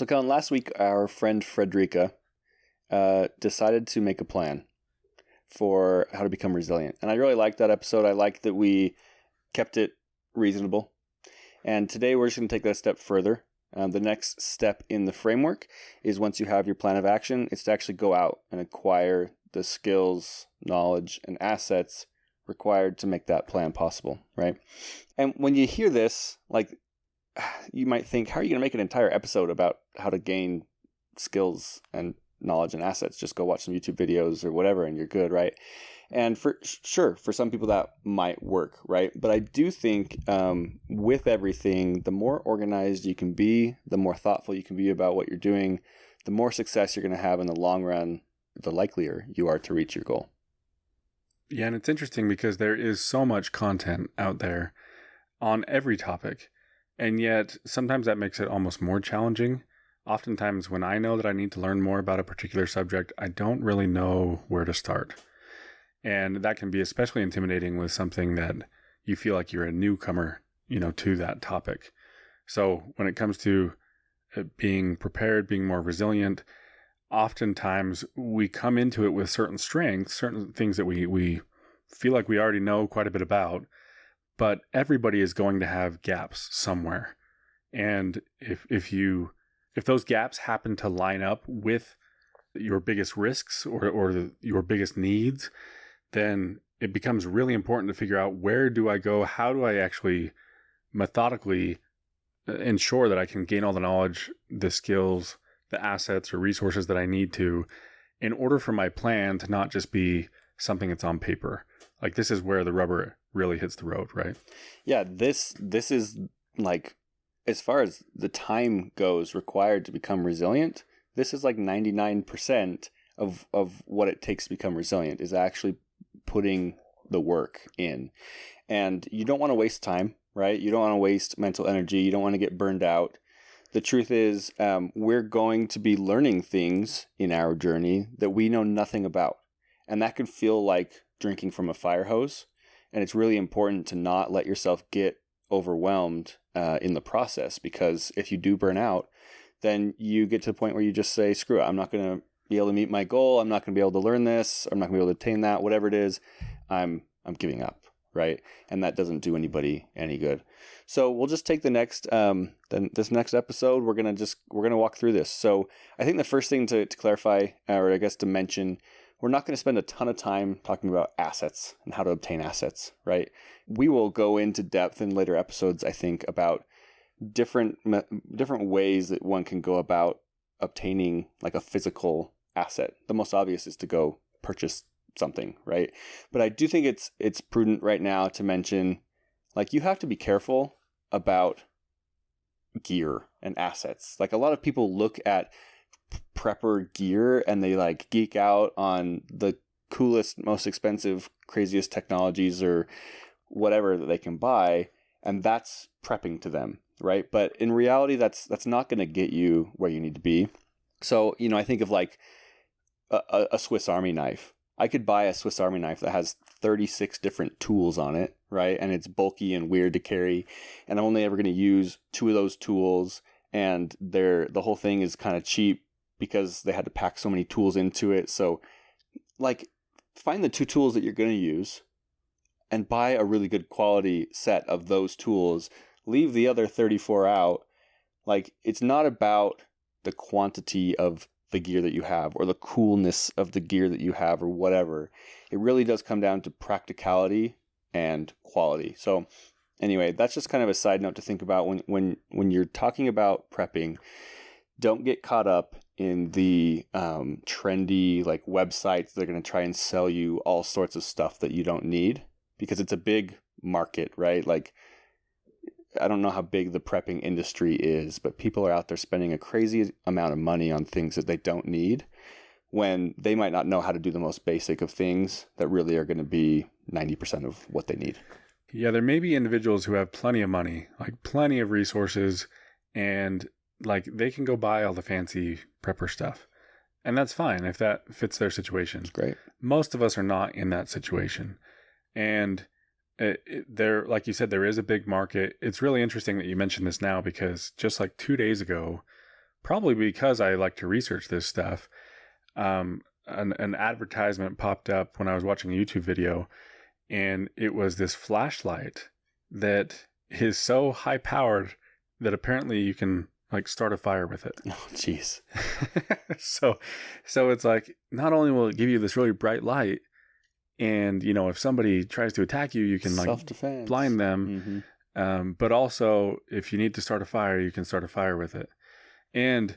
So, Kellan, last week our friend Frederica decided to make a plan for how to become resilient. And I really liked that episode. I liked that we kept it reasonable. And today we're just going to take that a step further. The next step in the framework is once you have your plan of action, it's to actually go out and acquire the skills, knowledge, and assets required to make that plan possible, right? And when you hear this, like, you might think, how are you going to make an entire episode about how to gain skills and knowledge and assets? Just go watch some YouTube videos or whatever and you're good, right? And for some people that might work, right? But I do think with everything, the more organized you can be, the more thoughtful you can be about what you're doing, the more success you're going to have in the long run, the likelier you are to reach your goal. Yeah, and it's interesting because there is so much content out there on every topic, and yet sometimes that makes it almost more challenging. Oftentimes when I know that I need to learn more about a particular subject, I don't really know where to start. And that can be especially intimidating with something that you feel like you're a newcomer, to that topic. So when it comes to being prepared, being more resilient, oftentimes we come into it with certain strengths, certain things that we feel like we already know quite a bit about, but everybody is going to have gaps somewhere. And if those gaps happen to line up with your biggest risks or your biggest needs, then it becomes really important to figure out, where do I go? How do I actually methodically ensure that I can gain all the knowledge, the skills, the assets or resources that I need to, in order for my plan to not just be something that's on paper. Like, this is where the rubber really hits the road, right? Yeah, this is like, as far as the time goes required to become resilient, this is like 99% of what it takes to become resilient is actually putting the work in. And you don't want to waste time, right? You don't want to waste mental energy. You don't want to get burned out. The truth is, we're going to be learning things in our journey that we know nothing about. And that can feel like drinking from a fire hose. And it's really important to not let yourself get overwhelmed in the process, because if you do burn out, then you get to the point where you just say, screw it, I'm not going to be able to meet my goal. I'm not going to be able to learn this. I'm not going to be able to attain that, whatever it is. I'm giving up. Right. And that doesn't do anybody any good. So we'll just take this next episode. We're going to walk through this. So I think the first thing to clarify, or I guess to mention, we're not going to spend a ton of time talking about assets and how to obtain assets, right? We will go into depth in later episodes, I think, about different ways that one can go about obtaining like a physical asset. The most obvious is to go purchase something, right? But I do think it's prudent right now to mention, like, you have to be careful about gear and assets. Like, a lot of people look at prepper gear and they like geek out on the coolest, most expensive, craziest technologies or whatever that they can buy, and that's prepping to them, right? But in reality, that's not going to get you where you need to be. So, I think of like a Swiss Army knife. I could buy a Swiss Army knife that has 36 different tools on it, right? And it's bulky and weird to carry. And I'm only ever going to use 2 of those tools. And the whole thing is kind of cheap because they had to pack so many tools into it. So, like, find the 2 tools that you're going to use and buy a really good quality set of those tools. Leave the other 34 out. Like, it's not about the quantity of the gear that you have or the coolness of the gear that you have or whatever. It really does come down to practicality and quality. So anyway, that's just kind of a side note to think about when you're talking about prepping. Don't get caught up in the trendy like websites that are going to try and sell you all sorts of stuff that you don't need, because it's a big market, right? Like, I don't know how big the prepping industry is, but people are out there spending a crazy amount of money on things that they don't need when they might not know how to do the most basic of things that really are going to be 90% of what they need. Yeah, there may be individuals who have plenty of money, like plenty of resources, and like they can go buy all the fancy prepper stuff. And that's fine if that fits their situation. It's great. Most of us are not in that situation. And there, like you said, there is a big market. It's really interesting that you mentioned this now, because just like 2 days ago, probably because I like to research this stuff, an advertisement popped up when I was watching a YouTube video, and it was this flashlight that is so high powered that apparently you can like start a fire with it. Oh, jeez. So it's like, not only will it give you this really bright light, and if somebody tries to attack you, you can like self-defense, blind them. But also, if you need to start a fire, you can start a fire with it. And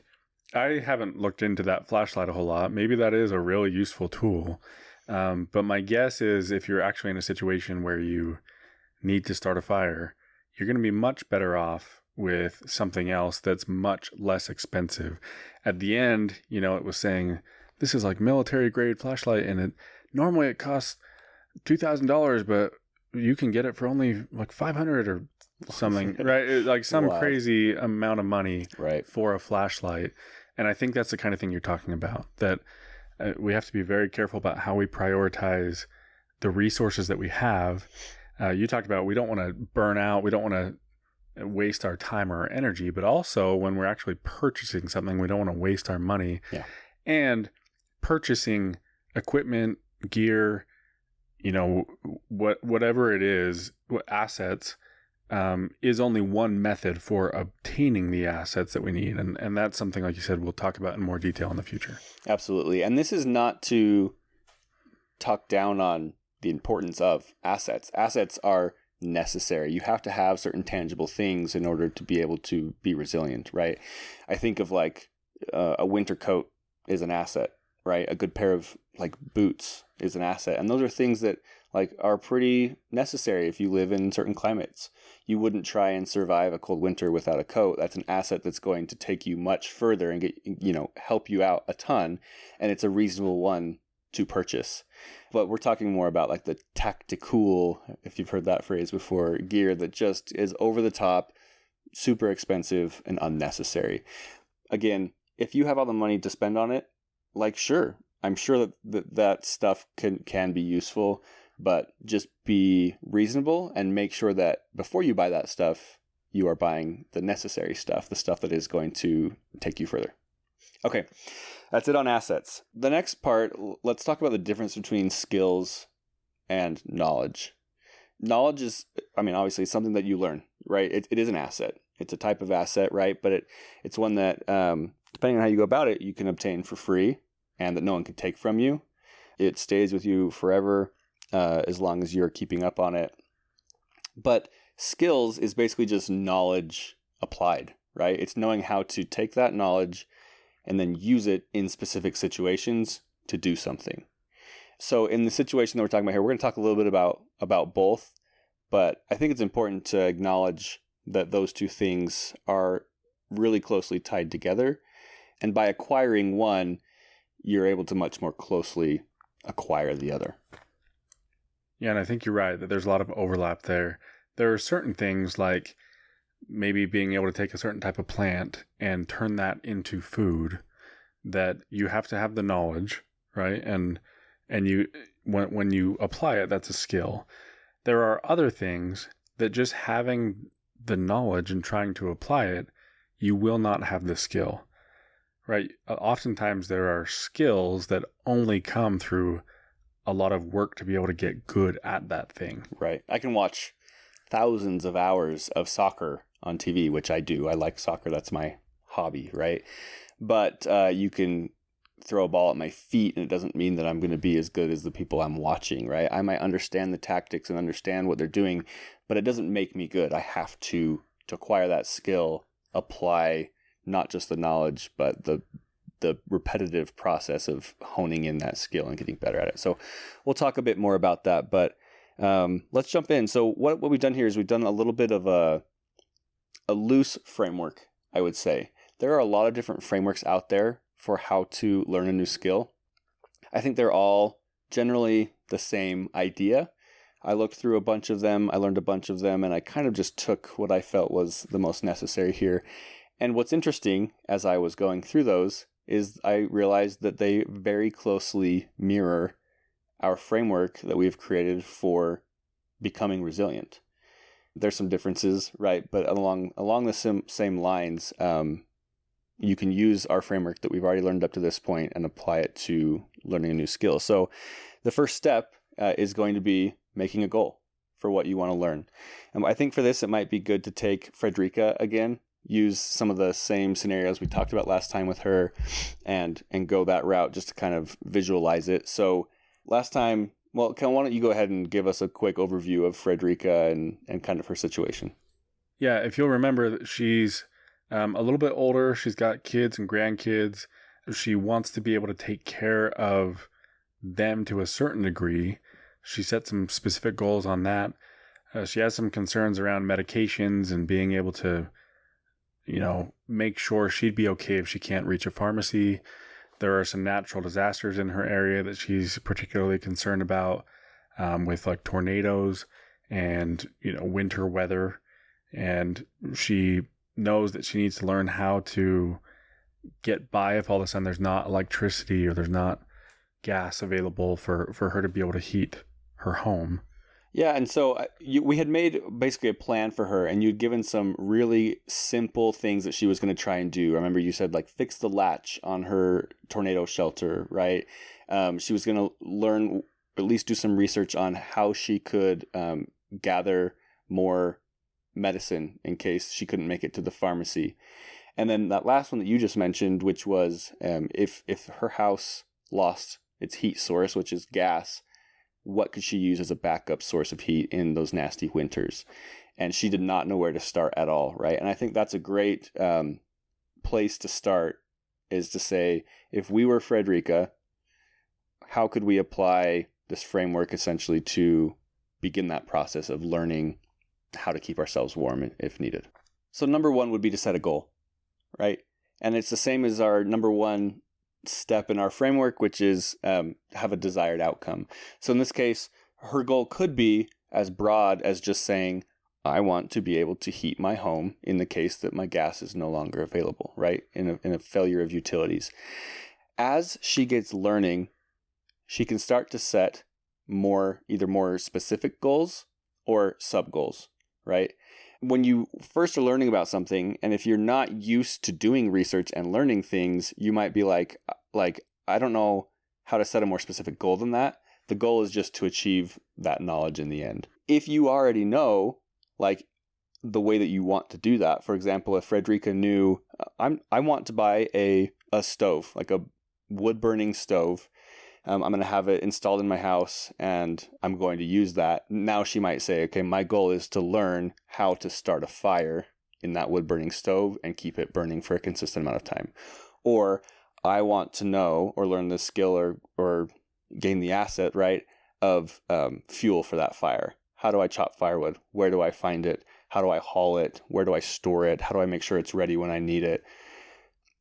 I haven't looked into that flashlight a whole lot. Maybe that is a really useful tool. But my guess is if you're actually in a situation where you need to start a fire, you're going to be much better off with something else that's much less expensive. At the end, it was saying, this is like military grade flashlight, and normally it costs $2,000, but you can get it for only like $500 or something, right? Like some crazy amount of money for a flashlight. And I think that's the kind of thing you're talking about, that we have to be very careful about how we prioritize the resources that we have. You talked about we don't want to burn out. We don't want to waste our time or our energy, but also when we're actually purchasing something, we don't want to waste our money. Yeah. And purchasing equipment, gear, whatever it is, assets, is only one method for obtaining the assets that we need. And that's something, like you said, we'll talk about in more detail in the future. Absolutely. And this is not to talk down on the importance of assets. Assets are necessary. You have to have certain tangible things in order to be able to be resilient, right? I think of like a winter coat is an asset, right? A good pair of like boots is an asset. And those are things that like are pretty necessary if you live in certain climates. You wouldn't try and survive a cold winter without a coat. That's an asset that's going to take you much further and help you out a ton. And it's a reasonable one to purchase. But we're talking more about like the tactical, if you've heard that phrase before, gear that just is over the top, super expensive and unnecessary. Again, if you have all the money to spend on it, like, sure, I'm sure that stuff can be useful, but just be reasonable and make sure that before you buy that stuff, you are buying the necessary stuff, the stuff that is going to take you further. Okay, that's it on assets. The next part, let's talk about the difference between skills and knowledge. Knowledge is, obviously something that you learn, right? It is an asset. It's a type of asset, right? But it's one that, depending on how you go about it, you can obtain for free and that no one can take from you. It stays with you forever as long as you're keeping up on it. But skills is basically just knowledge applied, right? It's knowing how to take that knowledge and then use it in specific situations to do something. So in the situation that we're talking about here, we're going to talk a little bit about both, but I think it's important to acknowledge that those two things are really closely tied together. And by acquiring one, you're able to much more closely acquire the other. Yeah, and I think you're right that there's a lot of overlap there. There are certain things like maybe being able to take a certain type of plant and turn that into food that you have to have the knowledge, right? And you when you apply it, that's a skill. There are other things that just having the knowledge and trying to apply it, you will not have the skill, right? Oftentimes there are skills that only come through a lot of work to be able to get good at that thing. Right. I can watch thousands of hours of soccer on TV, which I do. I like soccer. That's my hobby, right? But you can throw a ball at my feet and it doesn't mean that I'm going to be as good as the people I'm watching, right? I might understand the tactics and understand what they're doing, but it doesn't make me good. I have to acquire that skill, apply not just the knowledge, but the repetitive process of honing in that skill and getting better at it. So we'll talk a bit more about that, but let's jump in. So what we've done here is we've done a little bit of a loose framework, I would say. There are a lot of different frameworks out there for how to learn a new skill. I think they're all generally the same idea. I looked through a bunch of them, I learned a bunch of them, and I kind of just took what I felt was the most necessary here. And what's interesting as I was going through those is I realized that they very closely mirror our framework that we've created for becoming resilient. There's some differences, right? But along the same lines, you can use our framework that we've already learned up to this point and apply it to learning a new skill. So the first step is going to be making a goal for what you want to learn. And I think for this, it might be good to take Frederica again, use some of the same scenarios we talked about last time with her, and go that route just to kind of visualize it. So last time, well, Kellan, why don't you go ahead and give us a quick overview of Frederica and kind of her situation? Yeah, if you'll remember, she's a little bit older. She's got kids and grandkids. She wants to be able to take care of them to a certain degree. She set some specific goals on that. She has some concerns around medications and being able to, make sure she'd be okay if she can't reach a pharmacy. There are some natural disasters in her area that she's particularly concerned about, with like tornadoes and, winter weather. And she knows that she needs to learn how to get by if all of a sudden there's not electricity or there's not gas available for her to be able to heat her home. Yeah, and so we had made basically a plan for her, and you'd given some really simple things that she was going to try and do. I remember you said, like, fix the latch on her tornado shelter, right? She was going to learn, at least do some research on how she could gather more medicine in case she couldn't make it to the pharmacy. And then that last one that you just mentioned, which was if her house lost its heat source, which is gas, what could she use as a backup source of heat in those nasty winters? And she did not know where to start at all, right? And I think that's a great place to start, is to say, if we were Frederica, how could we apply this framework essentially to begin that process of learning how to keep ourselves warm if needed? So number one would be to set a goal, right? And it's the same as our number one step in our framework, which is have a desired outcome. So in this case, her goal could be as broad as just saying, I want to be able to heat my home in the case that my gas is no longer available, right? In a failure of utilities. As she gets learning, she can start to set either more specific goals or sub goals, right? When you first are learning about something, and if you're not used to doing research and learning things, you might be like, I don't know how to set a more specific goal than that. The goal is just to achieve that knowledge in the end. If you already know, like, the way that you want to do that, for example, if Frederica knew, I want to buy a stove, like a wood-burning stove. I'm going to have it installed in my house, and I'm going to use that. Now she might say, okay, my goal is to learn how to start a fire in that wood-burning stove and keep it burning for a consistent amount of time. Or I want to know or learn this skill or gain the asset, right, of fuel for that fire. How do I chop firewood? Where do I find it? How do I haul it? Where do I store it? How do I make sure it's ready when I need it?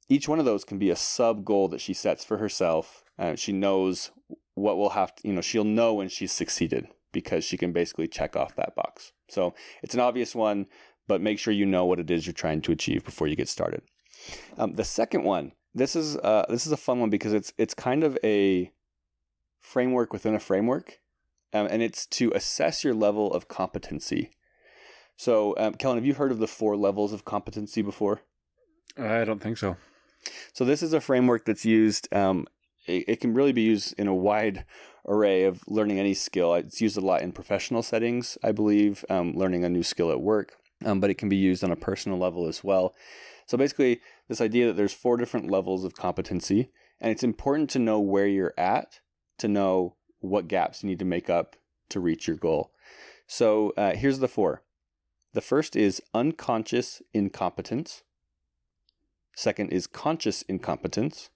Each one of those can be a sub-goal that she sets for herself. She knows what will have to, she'll know when she's succeeded because she can basically check off that box. So it's an obvious one, but make sure you know what it is you're trying to achieve before you get started. The second one, this is a fun one because it's kind of a framework within a framework, and it's to assess your level of competency. So, Kellan, have you heard of the 4 levels of competency before? I don't think so. So this is a framework that's used. It can really be used in a wide array of learning any skill. It's used a lot in professional settings, I believe, learning a new skill at work, but it can be used on a personal level as well. So basically, this idea that there's 4 different levels of competency, and it's important to know where you're at to know what gaps you need to make up to reach your goal. So here's the 4. The first is unconscious incompetence. Second is conscious incompetence.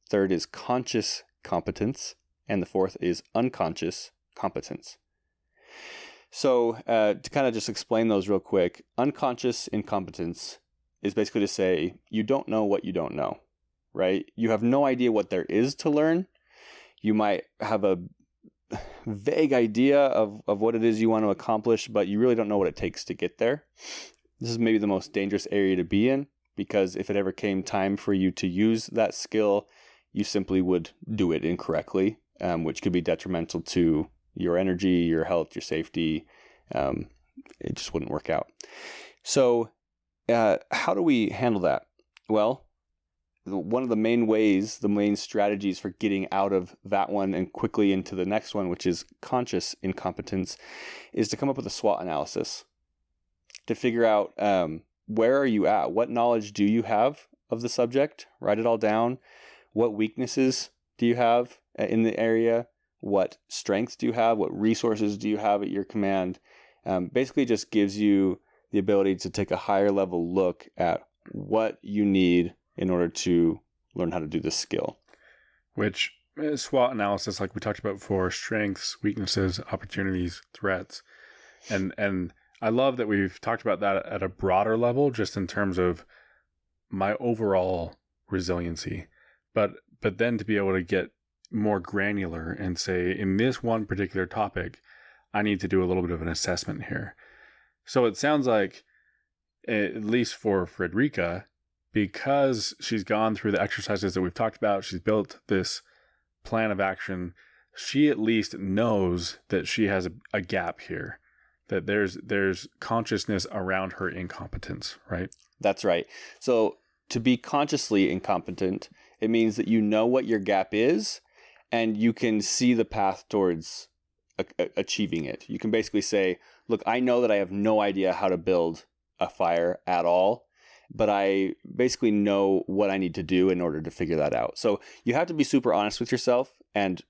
Third is conscious competence. And the fourth is unconscious competence. So to kind of just explain those real quick, unconscious incompetence is basically to say you don't know what you don't know, right? You have no idea what there is to learn. You might have a vague idea of what it is you want to accomplish, but you really don't know what it takes to get there. This is maybe the most dangerous area to be in, because if it ever came time for you to use that skill, you simply would do it incorrectly, which could be detrimental to your energy, your health, your safety. It just wouldn't work out. So how do we handle that? Well, one of the main ways, the main strategies for getting out of that one and quickly into the next one, which is conscious incompetence, is to come up with a SWOT analysis to figure out where are you at? What knowledge do you have of the subject? Write it all down. What weaknesses do you have in the area? What strengths do you have? What resources do you have at your command? Basically just gives you the ability to take a higher level look at what you need in order to learn how to do this skill. Which SWOT analysis, like we talked about before, strengths, weaknesses, opportunities, threats. And I love that we've talked about that at a broader level, just in terms of my overall resiliency. But then to be able to get more granular and say, in this one particular topic, I need to do a little bit of an assessment here. So it sounds like, at least for Frederica, because she's gone through the exercises that we've talked about, she's built this plan of action, she at least knows that she has a gap here, that there's consciousness around her incompetence, right? That's right. So to be consciously incompetent, it means that you know what your gap is and you can see the path towards achieving it. You can basically say, look, I know that I have no idea how to build a fire at all, but I basically know what I need to do in order to figure that out. So you have to be super honest with yourself and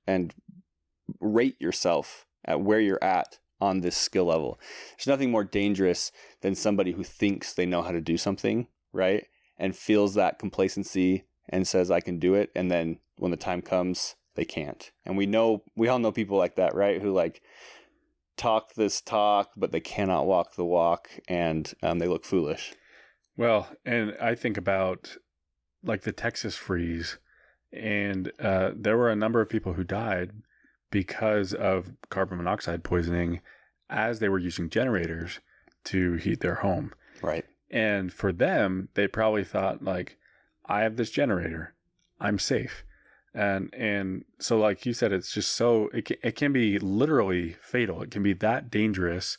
rate yourself at where you're at on this skill level. There's nothing more dangerous than somebody who thinks they know how to do something, right? And feels that complacency and says, I can do it. And then when the time comes, they can't. And we all know people like that, right? Who like talk this talk, but they cannot walk the walk, and they look foolish. Well, and I think about like the Texas freeze, and there were a number of people who died because of carbon monoxide poisoning as they were using generators to heat their home. Right. And for them, they probably thought like, I have this generator, I'm safe. And so like you said, it's just so, it can be literally fatal. It can be that dangerous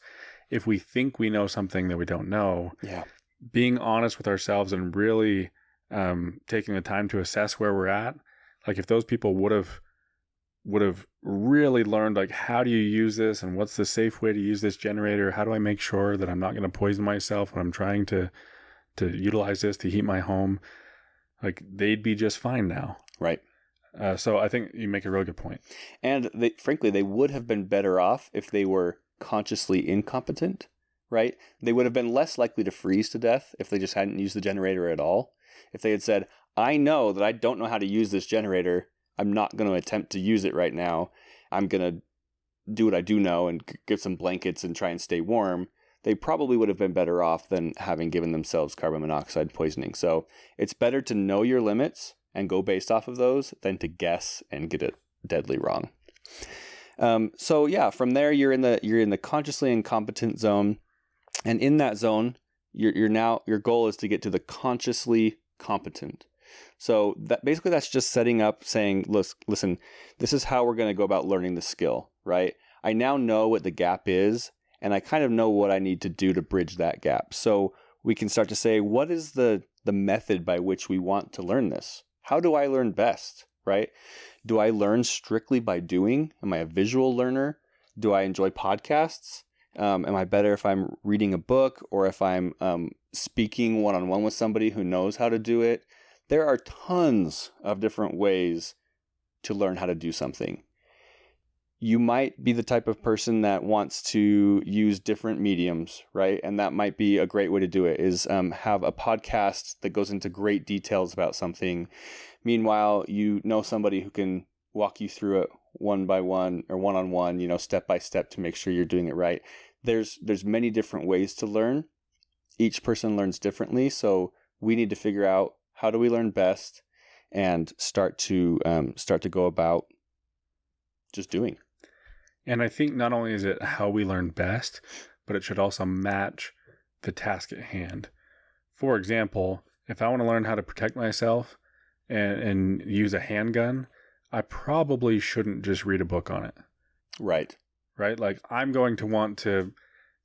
if we think we know something that we don't know. Yeah. Being honest with ourselves and really taking the time to assess where we're at. Like if those people would have really learned like, how do you use this and what's the safe way to use this generator? How do I make sure that I'm not going to poison myself when I'm trying to utilize this to heat my home? Like they'd be just fine now. Right. So I think you make a really good point. And frankly, they would have been better off if they were consciously incompetent, right? They would have been less likely to freeze to death if they just hadn't used the generator at all. If they had said, I know that I don't know how to use this generator, I'm not going to attempt to use it right now. I'm going to do what I do know and get some blankets and try and stay warm. They probably would have been better off than having given themselves carbon monoxide poisoning. So it's better to know your limits and go based off of those than to guess and get it deadly wrong. So yeah, from there you're in the consciously incompetent zone, and in that zone, your goal is to get to the consciously competent. So that's just setting up, saying, listen, this is how we're going to go about learning the skill, right? I now know what the gap is, and I kind of know what I need to do to bridge that gap. So we can start to say, what is the method by which we want to learn this? How do I learn best, right? Do I learn strictly by doing? Am I a visual learner? Do I enjoy podcasts? Am I better if I'm reading a book or if I'm speaking one-on-one with somebody who knows how to do it? There are tons of different ways to learn how to do something. You might be the type of person that wants to use different mediums, right? And that might be a great way to do it, is have a podcast that goes into great details about something. Meanwhile, you know somebody who can walk you through it one by one or one-on-one, step by step to make sure you're doing it right. There's many different ways to learn. Each person learns differently. So we need to figure out, how do we learn best, and start to go about just doing. And I think not only is it how we learn best, but it should also match the task at hand. For example, if I want to learn how to protect myself and use a handgun, I probably shouldn't just read a book on it. Right. Right? Like I'm going to want to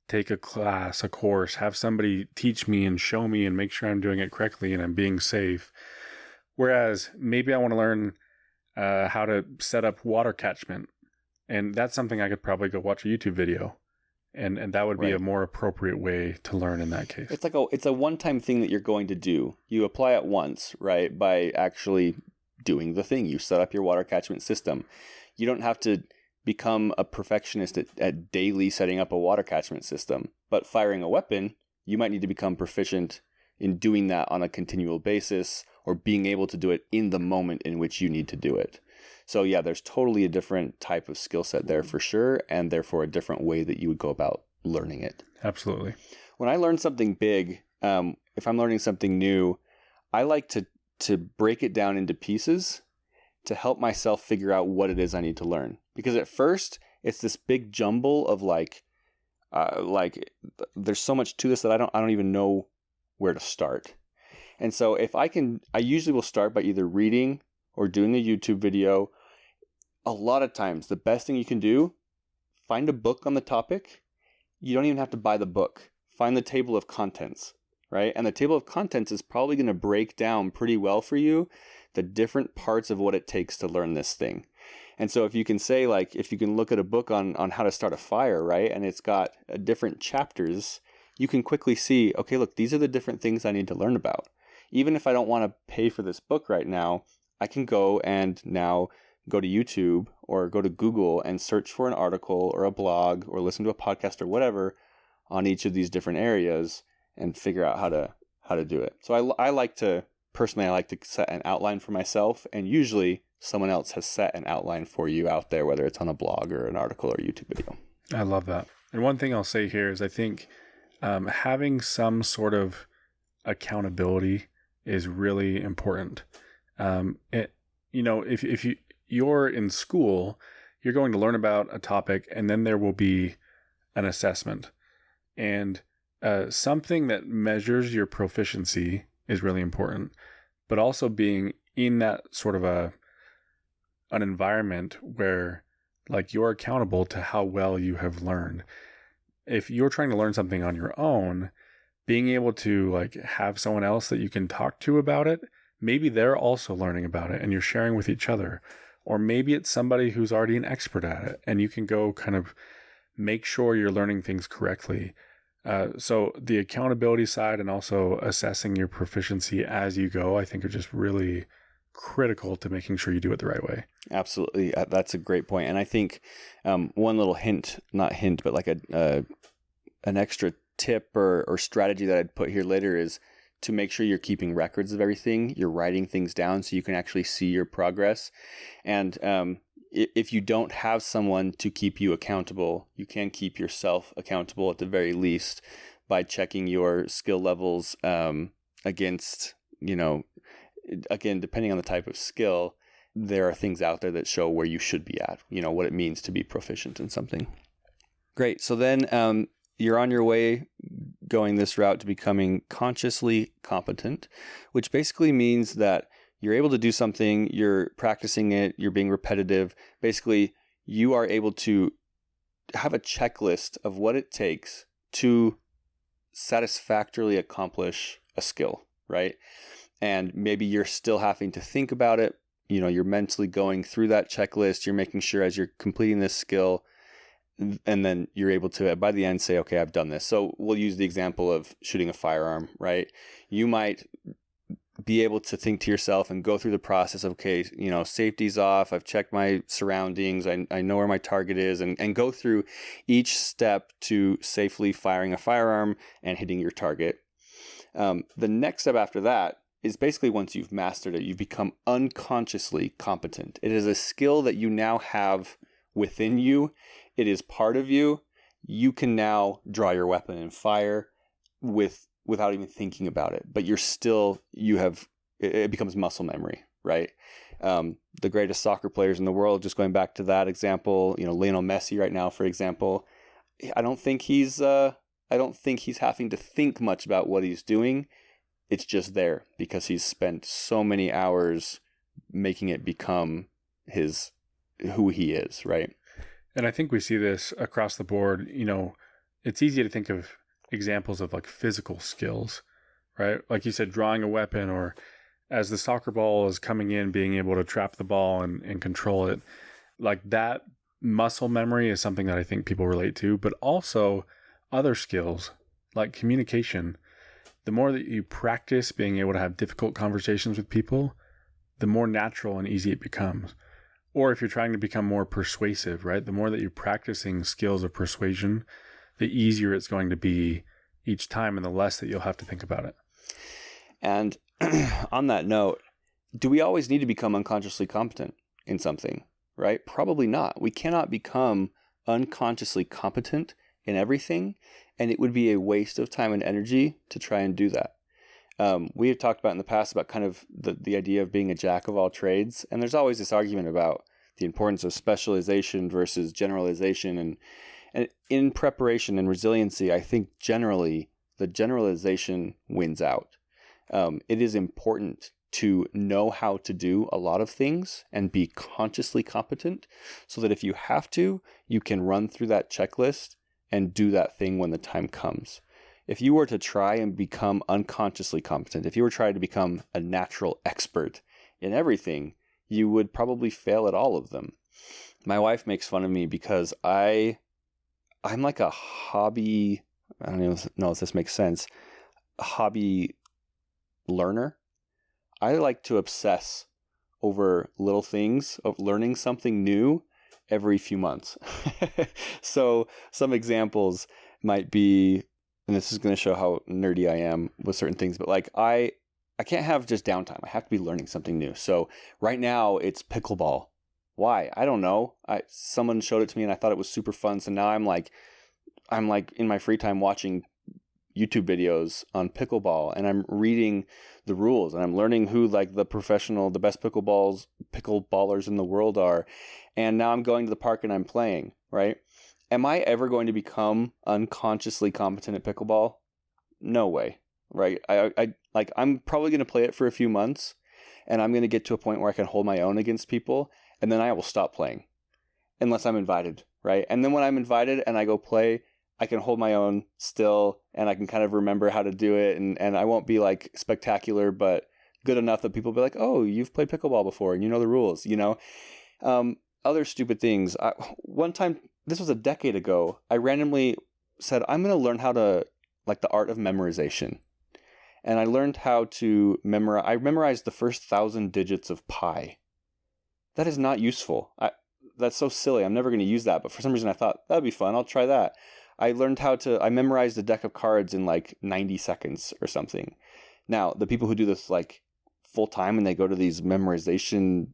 take a class, a course, have somebody teach me and show me and make sure I'm doing it correctly and I'm being safe. Whereas maybe I want to learn how to set up water catchment. And that's something I could probably go watch a YouTube video. And that would be a more appropriate way to learn in that case. It's a one-time thing that you're going to do. You apply it once, right? By actually doing the thing. You set up your water catchment system. You don't have to become a perfectionist at daily setting up a water catchment system. But firing a weapon, you might need to become proficient in doing that on a continual basis, or being able to do it in the moment in which you need to do it. So yeah, there's totally a different type of skill set there for sure, and therefore a different way that you would go about learning it. Absolutely. When I learn something big, if I'm learning something new, I like to break it down into pieces to help myself figure out what it is I need to learn. Because at first, it's this big jumble of like there's so much to this that I don't even know where to start. And so I usually will start by either reading or doing a YouTube video. A lot of times, the best thing you can do, find a book on the topic. You don't even have to buy the book. Find the table of contents, right? And the table of contents is probably going to break down pretty well for you the different parts of what it takes to learn this thing. And so if you can say, like, if you can look at a book on how to start a fire, right? And it's got different chapters, you can quickly see, okay, look, these are the different things I need to learn about. Even if I don't want to pay for this book right now, I can go and now go to YouTube or go to Google and search for an article or a blog or listen to a podcast or whatever on each of these different areas and figure out how to do it. So I like to set an outline for myself, and usually someone else has set an outline for you out there, whether it's on a blog or an article or a YouTube video. I love that. And one thing I'll say here is I think having some sort of accountability is really important. If you're in school, you're going to learn about a topic, and then there will be an assessment. And something that measures your proficiency is really important, but also being in that sort of an environment where like you're accountable to how well you have learned. If you're trying to learn something on your own, being able to like have someone else that you can talk to about it, maybe they're also learning about it and you're sharing with each other. Or maybe it's somebody who's already an expert at it and you can go kind of make sure you're learning things correctly. So the accountability side and also assessing your proficiency as you go, I think are just really critical to making sure you do it the right way. Absolutely. That's a great point. And I think one little but like an extra tip or strategy that I'd put here later is to make sure you're keeping records of everything. You're writing things down so you can actually see your progress. And if you don't have someone to keep you accountable, you can keep yourself accountable at the very least by checking your skill levels against, again, depending on the type of skill, there are things out there that show where you should be at, what it means to be proficient in something. Great. So then you're on your way going this route to becoming consciously competent, which basically means that you're able to do something, you're practicing it, you're being repetitive. Basically, you are able to have a checklist of what it takes to satisfactorily accomplish a skill, right? And maybe you're still having to think about it. You're mentally going through that checklist. You're making sure as you're completing this skill, and then you're able to, by the end, say, okay, I've done this. So we'll use the example of shooting a firearm, right? You might be able to think to yourself and go through the process of, okay, safety's off. I've checked my surroundings. I know where my target is, and go through each step to safely firing a firearm and hitting your target. The next step after that is basically once you've mastered it, you've become unconsciously competent. It is a skill that you now have within you. It is part of you. You can now draw your weapon and fire without even thinking about it. But it becomes muscle memory, right? The greatest soccer players in the world, just going back to that example, Lionel Messi right now, for example, I don't think he's having to think much about what he's doing. It's just there because he's spent so many hours making it become who he is, right? And I think we see this across the board. It's easy to think of examples of like physical skills, right? Like you said, drawing a weapon or as the soccer ball is coming in, being able to trap the ball and control it. Like that muscle memory is something that I think people relate to, but also other skills like communication. The more that you practice being able to have difficult conversations with people, the more natural and easy it becomes. Or if you're trying to become more persuasive, right? The more that you're practicing skills of persuasion, the easier it's going to be each time and the less that you'll have to think about it. And on that note, do we always need to become unconsciously competent in something, right? Probably not. We cannot become unconsciously competent in everything, and it would be a waste of time and energy to try and do that. We have talked about in the past about kind of the idea of being a jack of all trades, and there's always this argument about the importance of specialization versus generalization, and in preparation and resiliency, I think generally the generalization wins out. It is important to know how to do a lot of things and be consciously competent so that if you have to, you can run through that checklist and do that thing when the time comes. If you were to try and become unconsciously competent, if you were trying to become a natural expert in everything, you would probably fail at all of them. My wife makes fun of me because I'm like a hobby, I don't even know if this makes sense, a hobby learner. I like to obsess over little things, of learning something new every few months. So some examples might be, and this is going to show how nerdy I am with certain things, but like I can't have just downtime. I have to be learning something new. So right now it's pickleball. Why? I don't know. Someone showed it to me and I thought it was super fun. So now I'm like in my free time watching YouTube videos on pickleball, and I'm reading the rules, and I'm learning who like the best pickleballers in the world are. And now I'm going to the park and I'm playing, right? Am I ever going to become unconsciously competent at pickleball? No way, right? I'm probably going to play it for a few months, and I'm going to get to a point where I can hold my own against people, and then I will stop playing unless I'm invited, right? And then when I'm invited and I go play, I can hold my own still, and I can kind of remember how to do it, and I won't be like spectacular, but good enough that people will be like, oh, you've played pickleball before and you know the rules, you know? Other stupid things. One time, this was a decade ago, I randomly said, I'm going to learn how to, like the art of memorization. And I learned how to memorize. I memorized the first 1,000 digits of pi. That is not useful. That's so silly. I'm never going to use that. But for some reason I thought that'd be fun. I'll try that. I memorized a deck of cards in like 90 seconds or something. Now, the people who do this like full time and they go to these memorization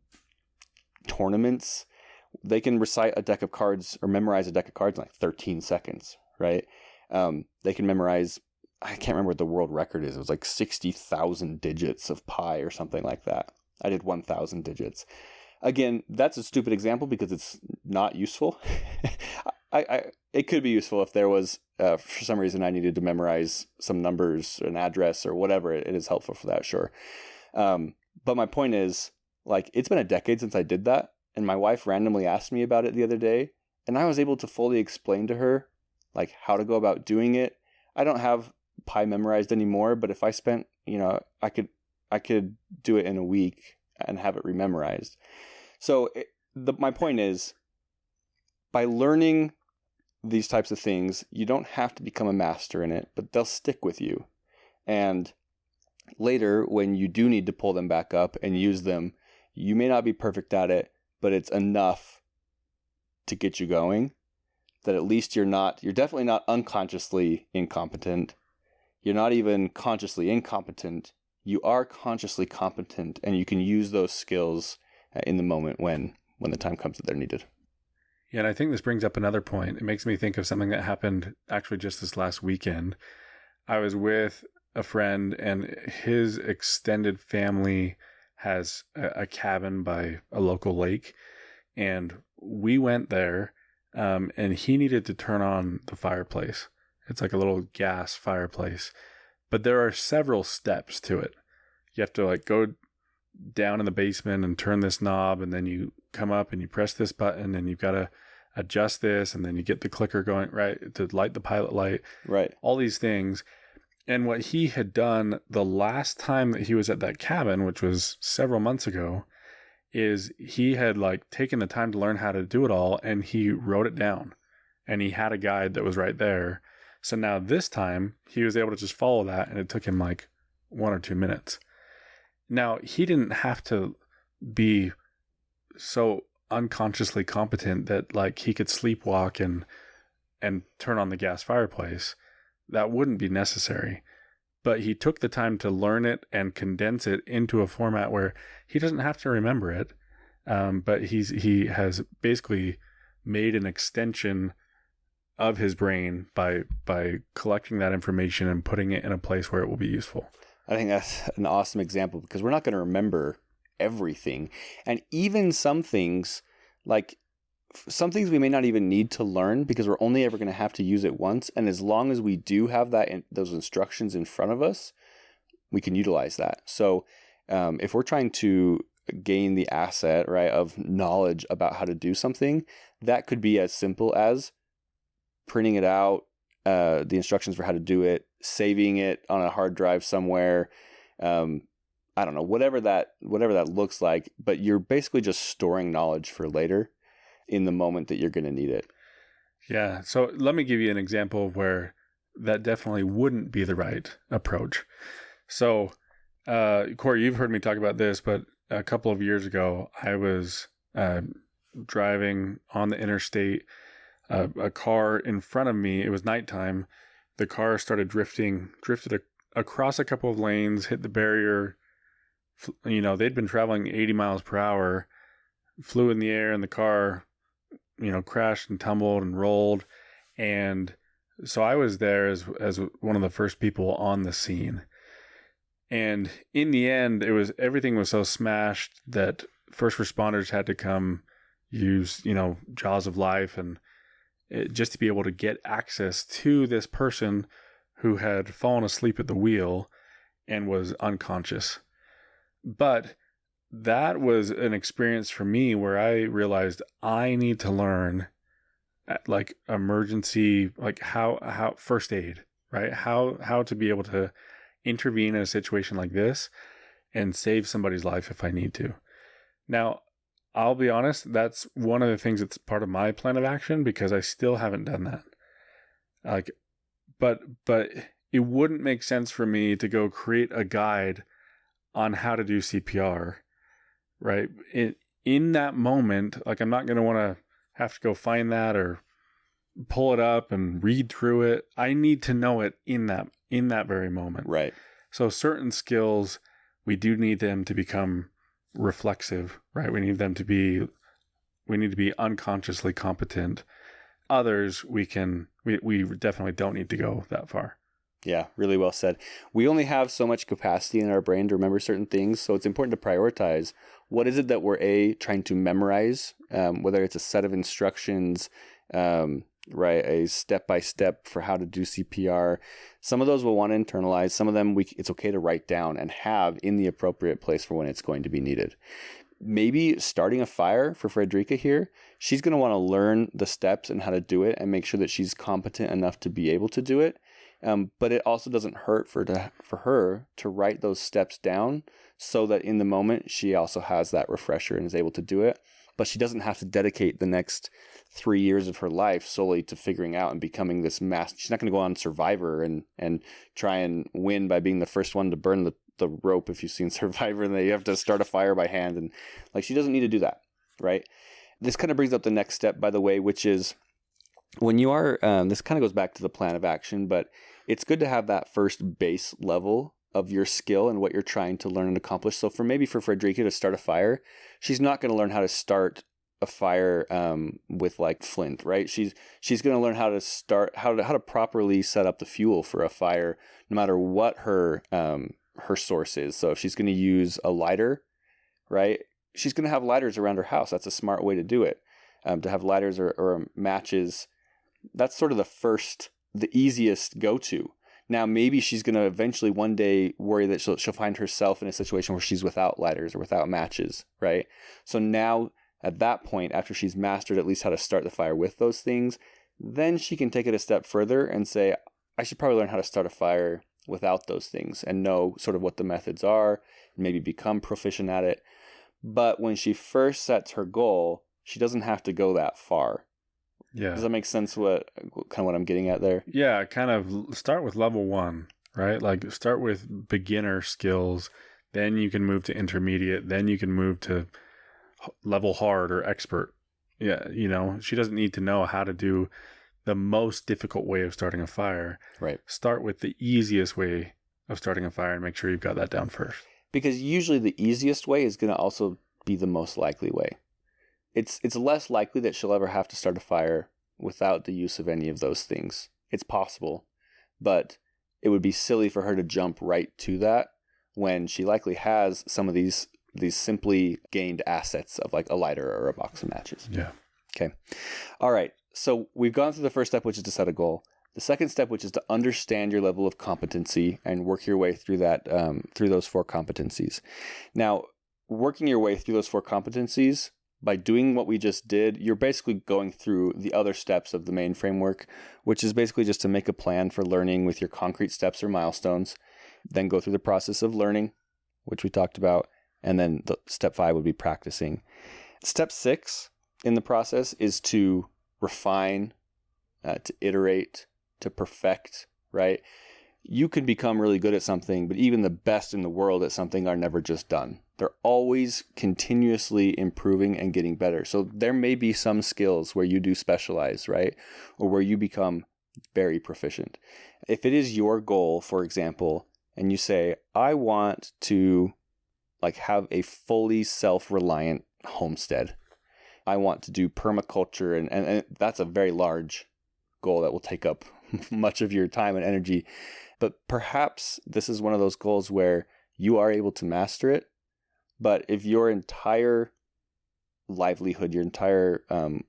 tournaments, they can recite a deck of cards or memorize a deck of cards in like 13 seconds, right? They can memorize, I can't remember what the world record is. It was like 60,000 digits of pi or something like that. I did 1,000 digits. Again, that's a stupid example because it's not useful. It could be useful if there was, for some reason, I needed to memorize some numbers, an address, or whatever. It is helpful for that, sure. But my point is, like, it's been a decade since I did that, and my wife randomly asked me about it the other day, and I was able to fully explain to her, like, how to go about doing it. I don't have pi memorized anymore, but if I spent, I could do it in a week and have it rememorized. So my point is, by learning these types of things, you don't have to become a master in it, but they'll stick with you. And later, when you do need to pull them back up and use them, you may not be perfect at it, but it's enough to get you going that at least you're definitely not unconsciously incompetent. You're not even consciously incompetent. You are consciously competent, and you can use those skills in the moment when the time comes that they're needed. Yeah, and I think this brings up another point. It makes me think of something that happened actually just this last weekend. I was with a friend, and his extended family has a cabin by a local lake, and we went there, and he needed to turn on the fireplace. It's like a little gas fireplace, but there are several steps to it. You have to like go down in the basement and turn this knob, and then you come up and you press this button, and you've got to adjust this, and then you get the clicker going, right, to light the pilot light. Right. All these things. And what he had done the last time that he was at that cabin, which was several months ago, is he had like taken the time to learn how to do it all, and he wrote it down, and he had a guide that was right there. So now this time he was able to just follow that, and it took him like 1 or 2 minutes. Now he didn't have to be so unconsciously competent that like he could sleepwalk and turn on the gas fireplace. That wouldn't be necessary. But he took the time to learn it and condense it into a format where he doesn't have to remember it. But he has basically made an extension of his brain by collecting that information and putting it in a place where it will be useful. I think that's an awesome example, because we're not going to remember everything. And even some things, like some things we may not even need to learn because we're only ever going to have to use it once. And as long as we do have those instructions in front of us, we can utilize that. So if we're trying to gain the asset, right, of knowledge about how to do something, that could be as simple as printing it out, the instructions for how to do it, saving it on a hard drive somewhere. I don't know, whatever that looks like, but you're basically just storing knowledge for later in the moment that you're going to need it. Yeah. So let me give you an example of where that definitely wouldn't be the right approach. So, Kory, you've heard me talk about this, but a couple of years ago, I was driving on the interstate. A car in front of me, it was nighttime. The car started drifted across a couple of lanes, hit the barrier. They'd been traveling 80 miles per hour, flew in the air, and the car, crashed and tumbled and rolled. And so I was there as one of the first people on the scene. And in the end, everything was so smashed that first responders had to come use, jaws of life and just to be able to get access to this person who had fallen asleep at the wheel and was unconscious. But that was an experience for me where I realized I need to learn like emergency, like how first aid, right? How to be able to intervene in a situation like this and save somebody's life if I need to. Now, I'll be honest, that's one of the things that's part of my plan of action, because I still haven't done that. Like, but it wouldn't make sense for me to go create a guide on how to do CPR, right? In that moment, like I'm not going to want to have to go find that or pull it up and read through it. I need to know it in that very moment. Right. So certain skills, we do need them to become reflexive, right? We need to be unconsciously competent. Others, we definitely don't need to go that far. Yeah, really well said. We only have so much capacity in our brain to remember certain things, so it's important to prioritize what is it that we're trying to memorize, whether it's a set of instructions, right, a step-by-step for how to do CPR. Some of those we'll want to internalize. Some of them it's okay to write down and have in the appropriate place for when it's going to be needed. Maybe starting a fire for Frederica here, she's going to want to learn the steps and how to do it and make sure that she's competent enough to be able to do it. But it also doesn't hurt for her to write those steps down so that in the moment she also has that refresher and is able to do it. But she doesn't have to dedicate the next 3 years of her life solely to figuring out and becoming this master. She's not going to go on Survivor and try and win by being the first one to burn the rope. If you've seen Survivor, and then you have to start a fire by hand, and like she doesn't need to do that, right? This kind of brings up the next step, by the way, which is when you are, this kind of goes back to the plan of action, but it's good to have that first base level of your skill and what you're trying to learn and accomplish. So for Frederica to start a fire, she's not going to learn how to start a fire with like flint, right? She's going to learn how to properly set up the fuel for a fire, no matter what her source is. So if she's going to use a lighter, right, she's going to have lighters around her house. That's a smart way to do it. To have lighters or matches, that's sort of the easiest go-to. Now, maybe she's going to eventually one day worry that she'll find herself in a situation where she's without lighters or without matches, right? So now, at that point, after she's mastered at least how to start the fire with those things, then she can take it a step further and say, I should probably learn how to start a fire without those things and know sort of what the methods are, maybe become proficient at it. But when she first sets her goal, she doesn't have to go that far. Yeah. Does that make sense? What I'm getting at there? Yeah, kind of start with level 1, right? Like start with beginner skills, then you can move to intermediate, then you can move to level hard or expert. Yeah, she doesn't need to know how to do the most difficult way of starting a fire. Right. Start with the easiest way of starting a fire and make sure you've got that down first. Because usually the easiest way is going to also be the most likely way. It's less likely that she'll ever have to start a fire without the use of any of those things. It's possible, but it would be silly for her to jump right to that when she likely has some of these simply gained assets of like a lighter or a box of matches. Yeah. Okay. All right. So we've gone through the first step, which is to set a goal. The second step, which is to understand your level of competency and work your way through that, through those 4 competencies. Now, working your way through those 4 competencies, by doing what we just did, you're basically going through the other steps of the main framework, which is basically just to make a plan for learning with your concrete steps or milestones, then go through the process of learning, which we talked about, and then step 5 would be practicing. Step 6 in the process is to refine, to iterate, to perfect, right? You can become really good at something, but even the best in the world at something are never just done. They're always continuously improving and getting better. So there may be some skills where you do specialize, right? Or where you become very proficient. If it is your goal, for example, and you say, I want to have a fully self-reliant homestead. I want to do permaculture, and that's a very large goal that will take up much of your time and energy. But perhaps this is one of those goals where you are able to master it. But if your entire livelihood, your entire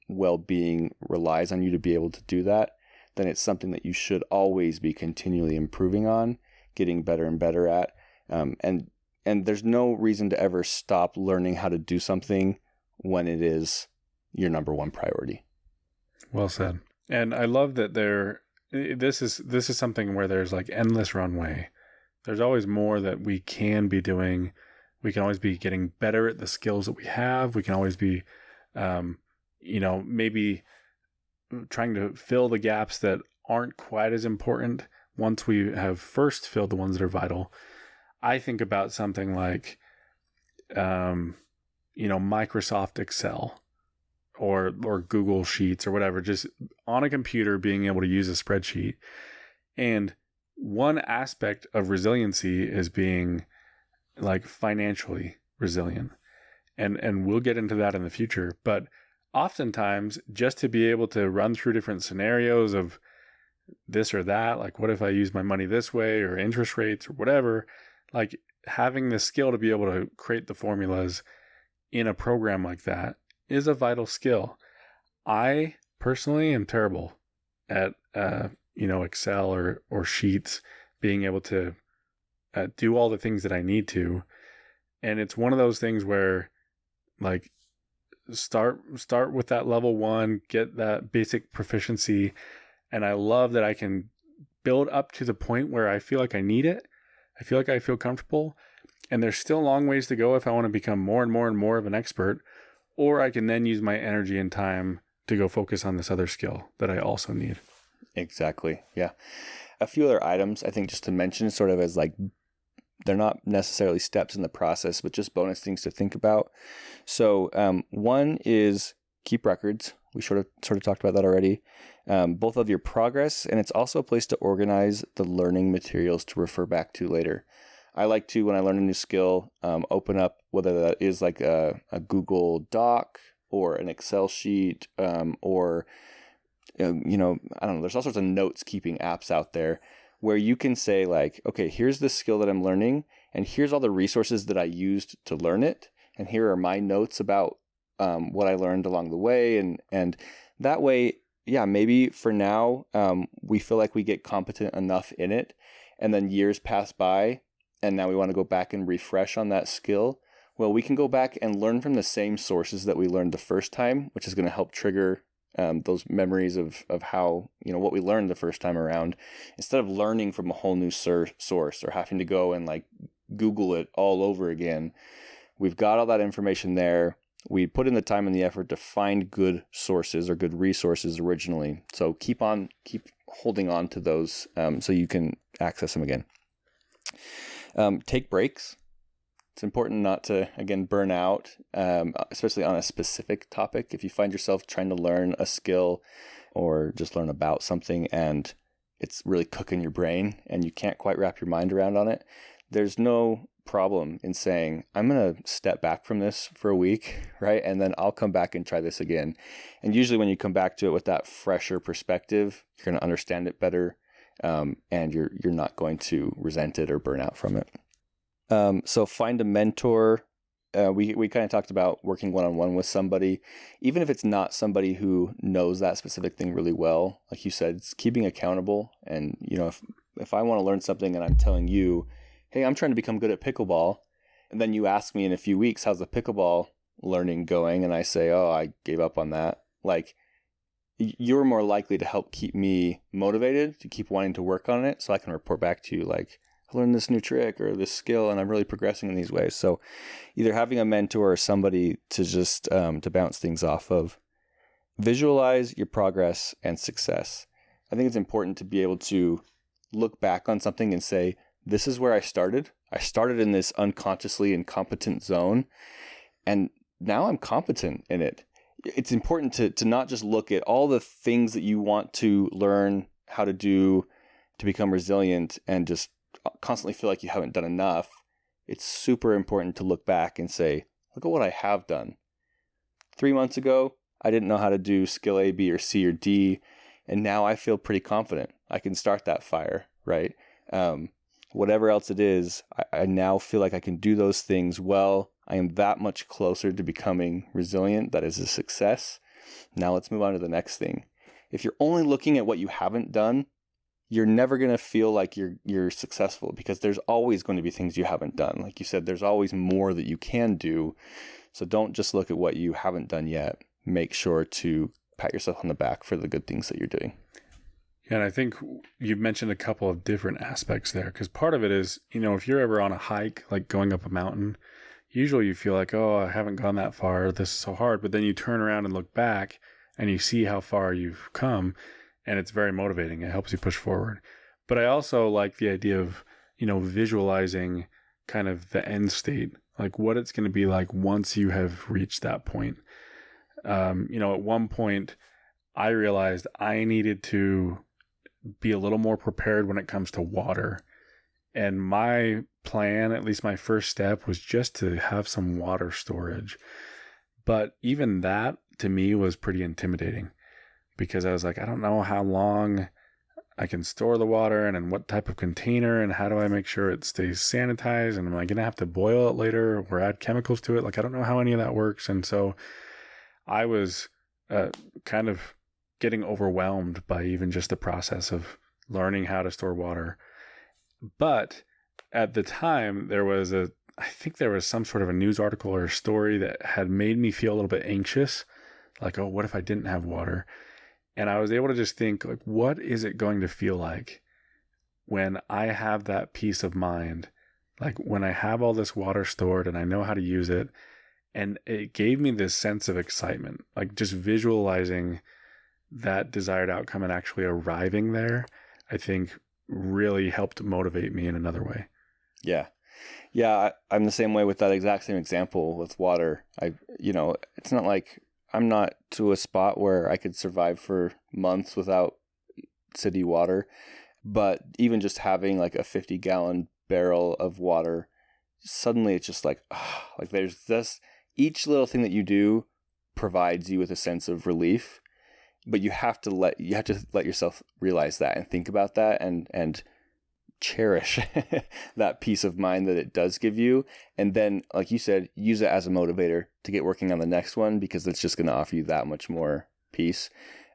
well-being relies on you to be able to do that, then it's something that you should always be continually improving on, getting better and better at. And there's no reason to ever stop learning how to do something when it is your number one priority. Well said. And I love that this is something where there's endless runway. There's always more that we can be doing. We can always be getting better at the skills that we have. We can always be, maybe trying to fill the gaps that aren't quite as important once we have first filled the ones that are vital. I think about something like, Microsoft Excel or Google Sheets or whatever, just on a computer being able to use a spreadsheet. And one aspect of resiliency is being financially resilient. And we'll get into that in the future. But oftentimes, just to be able to run through different scenarios of this or that, what if I use my money this way, or interest rates or whatever, having the skill to be able to create the formulas in a program like that is a vital skill. I personally am terrible at, Excel or Sheets, being able to do all the things that I need to. And it's one of those things where start with that level 1, get that basic proficiency. And I love that I can build up to the point where I feel like I need it. I feel like I feel comfortable, and there's still a long ways to go if I want to become more and more and more of an expert, or I can then use my energy and time to go focus on this other skill that I also need. Exactly. Yeah. A few other items I think just to mention, sort of as they're not necessarily steps in the process, but just bonus things to think about. So one is keep records. We sort of talked about that already. Both of your progress, and it's also a place to organize the learning materials to refer back to later. I like to, when I learn a new skill, open up, whether that is a Google Doc or an Excel sheet, or, I don't know, there's all sorts of notes keeping apps out there where you can say okay, here's the skill that I'm learning, and here's all the resources that I used to learn it. And here are my notes about what I learned along the way. And that way, yeah, maybe for now, we feel like we get competent enough in it, and then years pass by, and now we want to go back and refresh on that skill. Well, we can go back and learn from the same sources that we learned the first time, which is going to help trigger those memories of how, what we learned the first time around, instead of learning from a whole new source or having to go and like Google it all over again. We've got all that information there. We put in the time and the effort to find good sources or good resources originally. So keep holding on to those so you can access them again. Take breaks. It's important not to, again, burn out, especially on a specific topic. If you find yourself trying to learn a skill or just learn about something and it's really cooking your brain and you can't quite wrap your mind around on it, there's no problem in saying, I'm going to step back from this for a week, right? And then I'll come back and try this again. And usually when you come back to it with that fresher perspective, you're going to understand it better, and you're not going to resent it or burn out from it. So find a mentor. We kind of talked about working one-on-one with somebody, even if it's not somebody who knows that specific thing really well. Like you said, it's keeping accountable. And, if I want to learn something and I'm telling you, hey, I'm trying to become good at pickleball, and then you ask me in a few weeks, how's the pickleball learning going? And I say, oh, I gave up on that. Like, you're more likely to help keep me motivated to keep wanting to work on it, so I can report back to you like, I learned this new trick or this skill and I'm really progressing in these ways. So either having a mentor or somebody to just to bounce things off of. Visualize your progress and success. I think it's important to be able to look back on something and say, this is where I started. I started in this unconsciously incompetent zone, and now I'm competent in it. It's important to not just look at all the things that you want to learn how to do to become resilient and just constantly feel like you haven't done enough. It's super important to look back and say, look at what I have done. 3 months ago, I didn't know how to do skill A, B, or C, or D, and now I feel pretty confident. I can start that fire, right? Whatever else it is, I now feel like I can do those things well. I am that much closer to becoming resilient. That is a success. Now let's move on to the next thing. If you're only looking at what you haven't done, you're never going to feel like you're successful, because there's always going to be things you haven't done. Like you said, there's always more that you can do. So don't just look at what you haven't done yet. Make sure to pat yourself on the back for the good things that you're doing. Yeah, and I think you've mentioned a couple of different aspects there, because part of it is, if you're ever on a hike, like going up a mountain, usually you feel like, oh, I haven't gone that far, this is so hard. But then you turn around and look back and you see how far you've come, and it's very motivating. It helps you push forward. But I also like the idea of, visualizing kind of the end state, like what it's going to be like once you have reached that point. At one point I realized I needed to be a little more prepared when it comes to water. And my plan, at least my first step, was just to have some water storage. But even that to me was pretty intimidating, because I was like, I don't know how long I can store the water and in what type of container, and how do I make sure it stays sanitized, and am I going to have to boil it later or add chemicals to it? Like, I don't know how any of that works. And so I was kind of getting overwhelmed by even just the process of learning how to store water. But at the time, I think there was some sort of a news article or a story that had made me feel a little bit anxious. Like, oh, what if I didn't have water? And I was able to just think, like, what is it going to feel like when I have that peace of mind? Like, when I have all this water stored and I know how to use it. And it gave me this sense of excitement, like just visualizing that desired outcome and actually arriving there, I think really helped motivate me in another way. Yeah. I'm the same way with that exact same example with water. It's not like I'm not to a spot where I could survive for months without city water, but even just having like a 50-gallon barrel of water, suddenly it's just like, like there's this, each little thing that you do provides you with a sense of relief, but you have to let yourself realize that and think about that and cherish that peace of mind that it does give you. And then, like you said, use it as a motivator to get working on the next one, because it's just going to offer you that much more peace.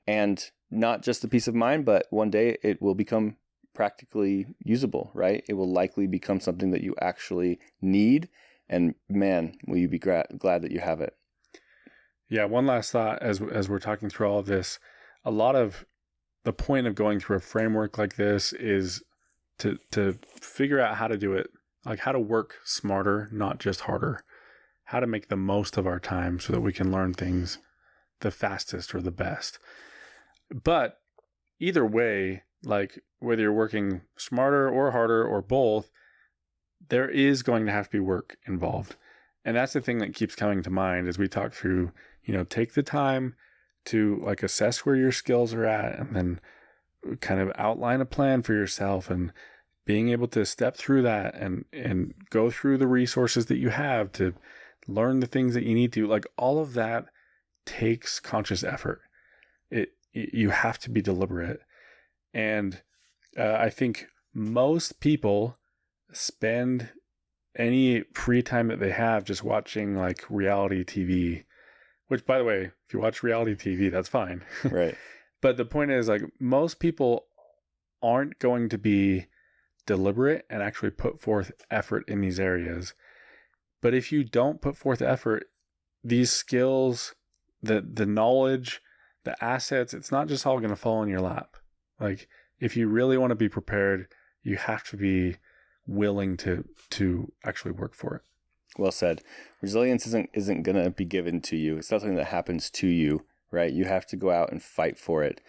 And not just the peace of mind, but one day it will become practically usable, right? It will likely become something that you actually need. And man, will you be glad that you have it. Yeah, one last thought as we're talking through all of this. A lot of the point of going through a framework like this is to figure out how to do it, like how to work smarter, not just harder. How to make the most of our time so that we can learn things the fastest or the best. But either way, like whether you're working smarter or harder or both, there is going to have to be work involved. And that's the thing that keeps coming to mind as we talk through, take the time to like assess where your skills are at and then kind of outline a plan for yourself and being able to step through that and go through the resources that you have to learn the things that you need to. Like all of that takes conscious effort. You have to be deliberate. And I think most people spend any free time that they have just watching like reality TV, which by the way, if you watch reality TV, that's fine. Right. But the point is like most people aren't going to be deliberate and actually put forth effort in these areas. But if you don't put forth effort, these skills, the knowledge, the assets, it's not just all going to fall in your lap. Like if you really want to be prepared, you have to be willing to actually work for it. Well said. Resilience isn't going to be given to you. It's not something that happens to you, right? You have to go out and fight for it.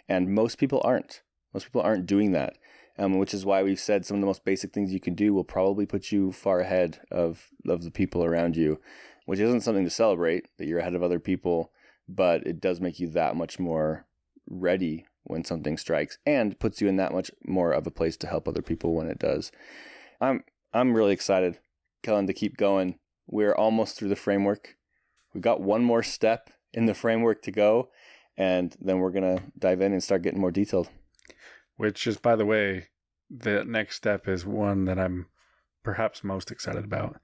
And most people aren't. Most people aren't doing that, which is why we've said some of the most basic things you can do will probably put you far ahead of the people around you, which isn't something to celebrate that you're ahead of other people, but it does make you that much more ready when something strikes and puts you in that much more of a place to help other people when it does. I'm really excited, Kellan, to keep going. We're almost through the framework. We've got one more step in the framework to go, and then we're going to dive in and start getting more detailed. Which is, by the way, the next step is one that I'm perhaps most excited about.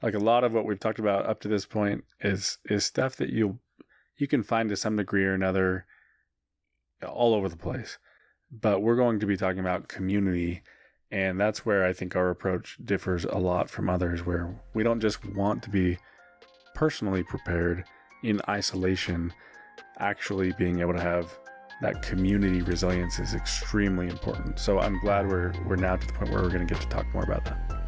Like a lot of what we've talked about up to this point is stuff that you can find to some degree or another all over the place. But we're going to be talking about community. And that's where I think our approach differs a lot from others, where we don't just want to be personally prepared in isolation. Actually being able to have that community resilience is extremely important. So I'm glad we're now to the point where we're going to get to talk more about that.